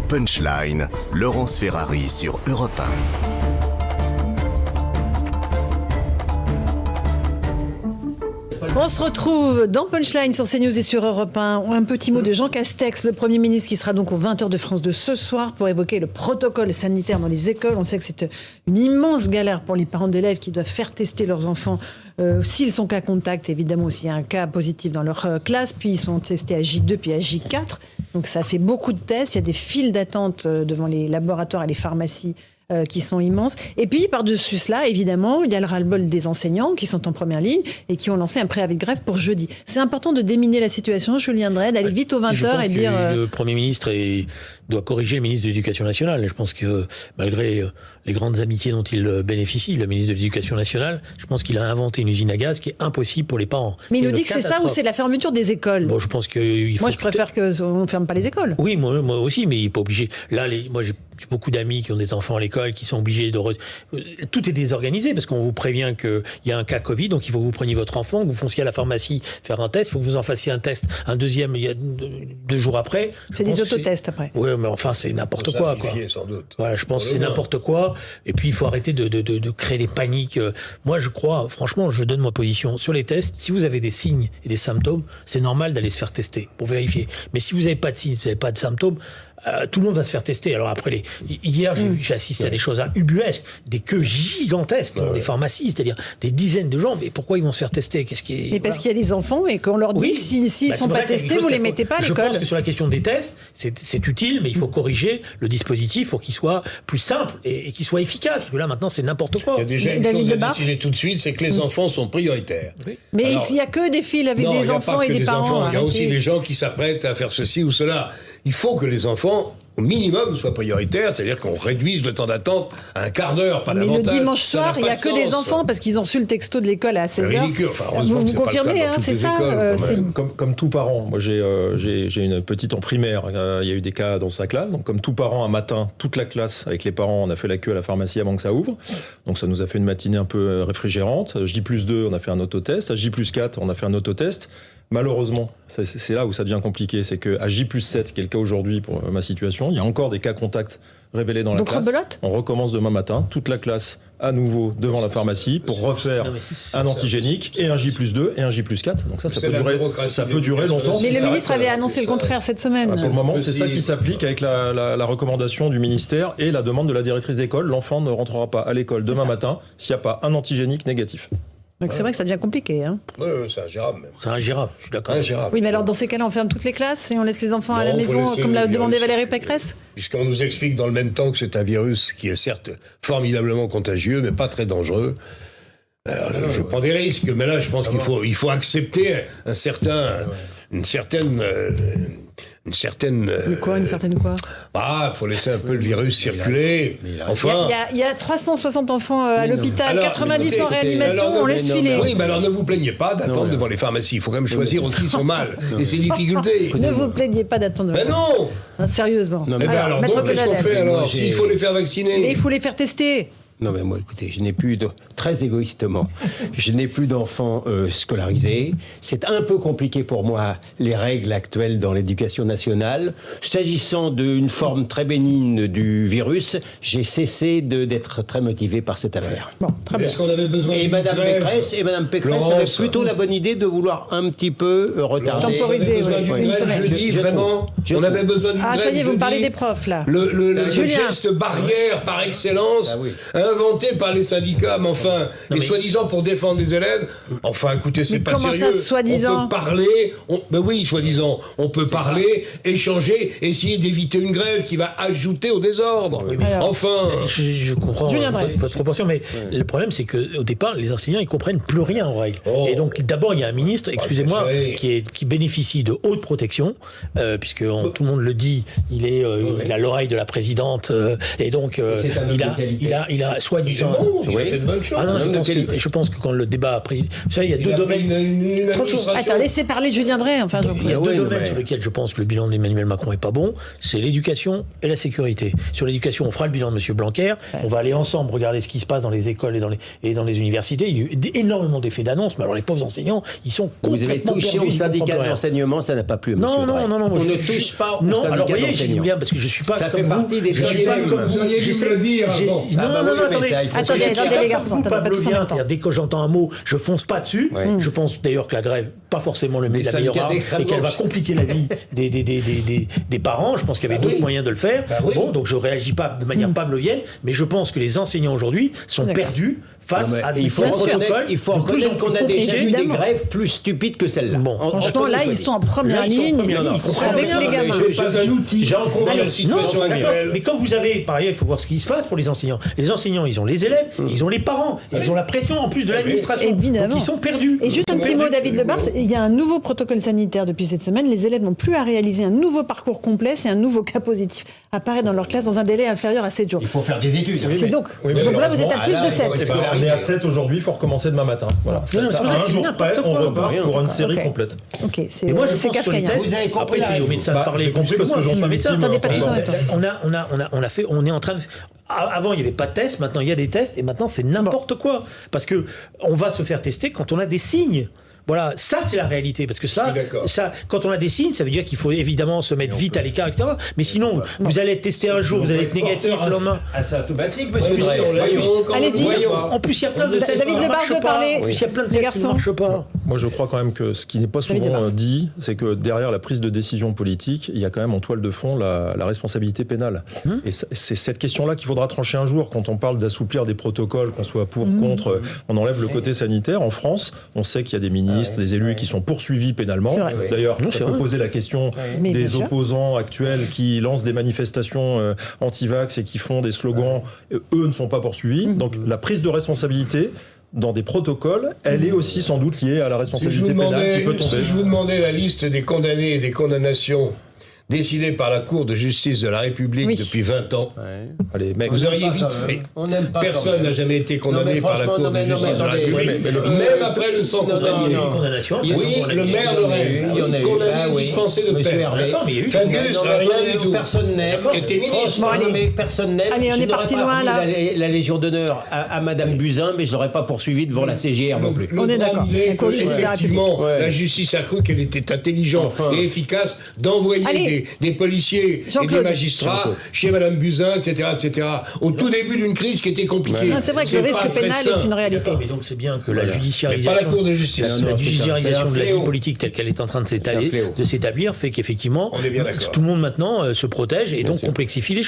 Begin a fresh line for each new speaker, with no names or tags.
Punchline, Laurence Ferrari sur Europe 1.
On se retrouve dans Punchline sur CNews et sur Europe 1. Un petit mot de Jean Castex, le Premier ministre, qui sera donc aux 20h de France de ce soir pour évoquer le protocole sanitaire dans les écoles. On sait que c'est une immense galère pour les parents d'élèves qui doivent faire tester leurs enfants s'ils sont cas contact, évidemment, s'il y a un cas positif dans leur classe. Puis ils sont testés à J2 puis à J4. Donc ça fait beaucoup de tests. Il y a des files d'attente devant les laboratoires et les pharmacies qui sont immenses. Et puis, par-dessus cela, évidemment, il y a le ras-le-bol des enseignants qui sont en première ligne et qui ont lancé un préavis de grève pour jeudi. C'est important de déminer la situation, Julien Dray, d'aller vite aux 20h et dire...
Le Premier ministre doit corriger le ministre de l'Éducation nationale. Et je pense que, malgré les grandes amitiés dont il bénéficie, le ministre de l'Éducation nationale, je pense qu'il a inventé une usine à gaz qui est impossible pour les parents.
Mais il nous dit que c'est ça ou c'est la fermeture des écoles.
Bon, je pense que
moi, je préfère qu'on ne ferme pas les écoles.
Oui, moi aussi, mais il n'est pas obligé. Là, moi, j'ai beaucoup d'amis qui ont des enfants à l'école, qui sont obligés de... Tout est désorganisé, parce qu'on vous prévient qu'il y a un cas Covid, donc il faut que vous preniez votre enfant, que vous fonciez à la pharmacie faire un test, il faut que vous en fassiez un test, un deuxième, il y a 2 jours après.
C'est des autotests après.
Oui, mais enfin, c'est n'importe quoi.
Sans doute.
Voilà, je pense que c'est n'importe quoi. Et puis, il faut arrêter de créer des paniques. Moi, je crois, franchement, je donne ma position. Sur les tests, si vous avez des signes et des symptômes, c'est normal d'aller se faire tester pour vérifier. Mais si vous n'avez pas de signes, si vous n'avez pas de symptômes, tout le monde va se faire tester. Alors après, hier, j'ai assisté à des choses ubuesques, des queues gigantesques dans les pharmacies, c'est-à-dire des dizaines de gens. Mais pourquoi ils vont se faire tester?
Mais parce qu'il y a des enfants et qu'on leur dit, s'ils ne sont pas testés, vous ne les mettez pas à l'école.
Je pense que sur la question des tests, c'est utile, mais il faut corriger le dispositif pour qu'il soit plus simple et qu'il soit efficace. Parce que là, maintenant, c'est n'importe quoi.
Il y a déjà une chose à décider tout de suite, c'est que les enfants sont prioritaires.
Oui. Mais il n'y a que des files avec des enfants et des parents.
Il y a aussi des gens qui s'apprêtent à faire ceci ou cela. Il faut que les enfants, au minimum, soient prioritaires, c'est-à-dire qu'on réduise le temps d'attente à un quart d'heure, pas davantage.
Mais le dimanche soir, il n'y a que des enfants, parce qu'ils ont reçu le texto de l'école à 16h.
C'est ridicule. Enfin,
vous confirmez, c'est ça
comme tout parent, moi j'ai une petite en primaire, il y a eu des cas dans sa classe, donc comme tout parent, un matin, toute la classe, avec les parents, on a fait la queue à la pharmacie avant que ça ouvre, donc ça nous a fait une matinée un peu réfrigérante. J+2, on a fait un autotest, à J+4, on a fait un autotest. Malheureusement, c'est là où ça devient compliqué, c'est qu'à J+7, qui est le cas aujourd'hui pour ma situation, il y a encore des cas contacts révélés dans la classe.
Rebelote.
On recommence demain matin, toute la classe à nouveau devant la pharmacie pour refaire un antigénique et un J+2 et un J+4. Donc ça peut durer longtemps.
Mais le ministre avait annoncé le contraire cette semaine.
Pour le moment, c'est ça qui s'applique avec la recommandation du ministère et la demande de la directrice d'école. L'enfant ne rentrera pas à l'école demain matin s'il n'y a pas un antigénique négatif.
Donc c'est vrai que ça devient compliqué. Hein.
Oui, c'est ingérable même.
C'est ingérable, je suis d'accord.
Oui, mais alors dans ces cas-là, on ferme toutes les classes et on laisse les enfants à la maison, comme l'a demandé Valérie Pécresse?
Puisqu'on nous explique dans le même temps que c'est un virus qui est certes formidablement contagieux, mais pas très dangereux. Alors, je prends des risques, mais là, je pense qu'il faut accepter une certaine...
Une certaine quoi?
Il faut laisser un peu le virus circuler. Enfin,
il y a 360 enfants à l'hôpital, 90 en réanimation, on laisse filer.
Oui, mais alors ne vous plaignez pas d'attendre devant les pharmacies. Il faut quand même choisir aussi son mal et ses difficultés.
Ne vous plaignez pas d'attendre.
Mais non.
Sérieusement.
Alors qu'est-ce qu'on fait alors s'il faut les faire vacciner?
Mais il faut les faire tester.
Non mais moi, écoutez, je n'ai plus très égoïstement, je n'ai plus d'enfants scolarisés. C'est un peu compliqué pour moi, les règles actuelles dans l'éducation nationale. S'agissant d'une forme très bénigne du virus, j'ai cessé d'être très motivé par cette affaire.
Bon, très bien.
Est-ce qu'on avait besoin
et Madame Pécresse avait plutôt la bonne idée de vouloir un petit peu retarder.
Temporiser,
une semaine. On avait besoin d'une grève.
Ah, ça y est, vous me parlez des profs, là.
Le geste barrière par excellence, inventé par les syndicats, mais enfin, soi-disant pour défendre les élèves. Enfin, écoutez, c'est pas sérieux.
Ça, soi-disant?
On peut parler, oui, soi-disant, on peut parler, échanger, essayer d'éviter une grève qui va ajouter au désordre. Oui, enfin...
Je comprends votre proportion, mais le problème, c'est qu'au départ, les enseignants, ils comprennent plus rien en règle. Et donc, d'abord, il y a un ministre, excusez-moi, qui bénéficie de haute protection, puisque tout le monde le dit, il a l'oreille de la présidente, et donc, il a soi-disant.
Il a fait de bonnes choses.
Ah non, je pense que quand le débat a pris. Vous savez, il y a deux domaines.
30 jours.
Attends, laissez parler Julien Drey. Enfin,
Il y a deux domaines sur lesquels je pense que le bilan d'Emmanuel Macron est pas bon. C'est l'éducation et la sécurité. Sur l'éducation, on fera le bilan de M. Blanquer. On va aller ensemble regarder ce qui se passe dans les écoles et dans les universités. Il y a eu énormément d'effets d'annonce. Mais alors, les pauvres enseignants, ils sont
Vous avez
complètement
touché
perdus,
au
ils
syndicat
comprennent
de
rien.
l'enseignement, ça n'a pas plu, monsieur Drey.
Non,
On ne touche pas au
non,
syndicat
alors vous voyez, j'ai dit
d'enseignants.
bien parce que je suis pas
Ça
comme
fait
vous.
partie des
Je suis pas
deuxièmes.
comme vous.
Vous auriez dû
J'essaie-
me le dire
j'ai-
avant.
Non,
Ah bah
non,
oui,
non,
mais
attendez.
ça, il faut
Attendez,
que je
attendez,
sois
les
pas
garçons,
Vous,
attendez, pas
Pablo
tous en
Vien,
même temps.
c'est-à-dire dès que j'entends un mot, je fonce pas dessus.
Ouais.
Je pense d'ailleurs que la grève, pas forcément la
syndicats
meilleure
d'extrême
et qu'elle va
gauche.
compliquer la vie des parents. Je pense qu'il y avait d'autres moyens de le faire.
oui.
Bon, donc je réagis pas de manière pavlovienne, mais je pense que les enseignants aujourd'hui sont
D'accord.
perdus face à des
Il faut
protocoles
reconnaître qu'on a déjà vu des
Évidemment.
grèves plus stupides que celle-là.
Bon.
Franchement, là, ils sont en première
Là, ils sont en
ligne
première ligne. Ils font
avec
première
les
ligne.
gamins.
Mais pas un outil.
J'en conviens.
Dans la situation
Non, d'accord.
actuelle.
Mais quand vous avez, par ailleurs, il faut voir ce qui se passe pour les enseignants. Les enseignants, ils ont les élèves, ils ont les parents, et ils ont la pression en plus de l'administration.
Évidemment.
Donc ils sont perdus.
Et juste un petit mot, David Lebars, il y a un nouveau protocole sanitaire depuis cette semaine. Les élèves n'ont plus à réaliser un nouveau parcours complet si un nouveau cas positif apparaît dans leur classe dans un délai inférieur à 7 jours.
Il faut faire des études.
C'est donc,
Oui, mais
donc là, vous êtes à plus
malheureusement,
de 7.
ah là,
Eh ben, on est à 7 aujourd'hui, il faut recommencer demain matin. Voilà.
Non,
Ça,
c'est pour ça que
un
c'est
jour
n'importe
près, on
quoi.
repart pour une série
Ok.
complète.
Ok, c'est
Et moi, je
c'est
pense sur les
kafkaïen.
tests.
Vous avez compris
Après, c'est
la
aux
règle.
médecins de
Bah,
parler
j'ai
plus
compris
que
parce
moi,
que
je
j'en
suis pas
suis
médecin.
victime.
Attendez, pas tous en même temps.
On est en train de. Avant, il n'y avait pas de tests, maintenant il y a des tests, et maintenant c'est n'importe quoi. Parce que on va se faire tester quand on a des signes. Voilà, ça c'est la réalité, parce que
Je suis d'accord.
quand on a des signes, ça veut dire qu'il faut évidemment se mettre vite à l'écart, etc. Mais sinon, vous allez être testé un jour, vous allez être négatif le lendemain.
Asymptomatique, monsieur
Oui,
Drey.
on l'a eu encore.
Allez-y.
Voyons.
En plus, il y a plein de tests
David
qui ne
Lebars
marchent
veut
pas.
parler.
Il y a plein de
Les
tests qui ne
garçons.
marchent pas.
Moi, je crois quand même que ce qui n'est pas
David
souvent
Lebars.
dit, c'est que derrière la prise de décision politique, il y a quand même en toile de fond la responsabilité pénale. Et c'est cette question-là qu'il faudra trancher un jour. Quand on parle d'assouplir des protocoles, qu'on soit pour, contre, on enlève le côté sanitaire. En France, on sait qu'il y a des ministres, des élus qui sont poursuivis pénalement.
C'est vrai.
D'ailleurs,
Non,
ça
c'est
peut
vrai.
poser la question
Mais bien
des
sûr.
opposants actuels qui lancent des manifestations anti-vax et qui font des slogans. Eux ne sont pas poursuivis. Donc la prise de responsabilité dans des protocoles, elle est aussi sans doute liée à la
Si je, vous
responsabilité pénale qui
demandais,
peut tomber.
si je vous demandais la liste des condamnés et des condamnations décidées par la Cour de justice de la République
Oui.
depuis 20 ans,
Allez, mec,
vous auriez
pas
vite
quand
fait.
même. On n'aime pas
Personne
quand
n'a
même.
jamais été
Non,
condamné
mais
par la
franchement,
Cour
non,
de
mais
justice de la
attendez.
République,
Oui, mais
même après le sang condamné.
non.
Condamnation.
Il y a-
Oui, le maire de Rennes,
Il y en a eu.
condamné,
Ah oui.
dispensé de
Monsieur
peine.
Hervé.
D'accord, mais il y a eu-
Fabius,
Non, mais
rien
attendez,
du tout.
personne n'aime.
D'accord,
qui était ministre.
Franchement,
Bon,
non,
allez.
mais personne n'aime.
Allez, on
Je
est
n'aurais
parti
pas
loin,
remis
là.
la Légion d'honneur à Madame Buzyn, mais je l'aurais pas poursuivie devant la CGR non plus.
On est d'accord.
Il est
La Cour de
que,
justice de la
effectivement,
République.
la justice a cru qu'elle était intelligente
Enfin.
et efficace d'envoyer
Allez.
des policiers et
Jean-Claude.
des magistrats chez Madame Buzyn, etc., etc., au tout début d'une crise qui était compliquée.
Non, c'est vrai que le risque
pas très
pénal
sain.
est une réalité.
D'accord, mais donc c'est bien que la
Mais
judiciarisation,
pas la Cour de justice.
la
Non, non,
judiciarisation de la vie
fléau.
politique telle qu'elle est en train de
C'est un fléau.
s'établir fait qu'effectivement
On est bien d'accord.
tout le monde maintenant se protège et donc
sûr.
complexifie les choses.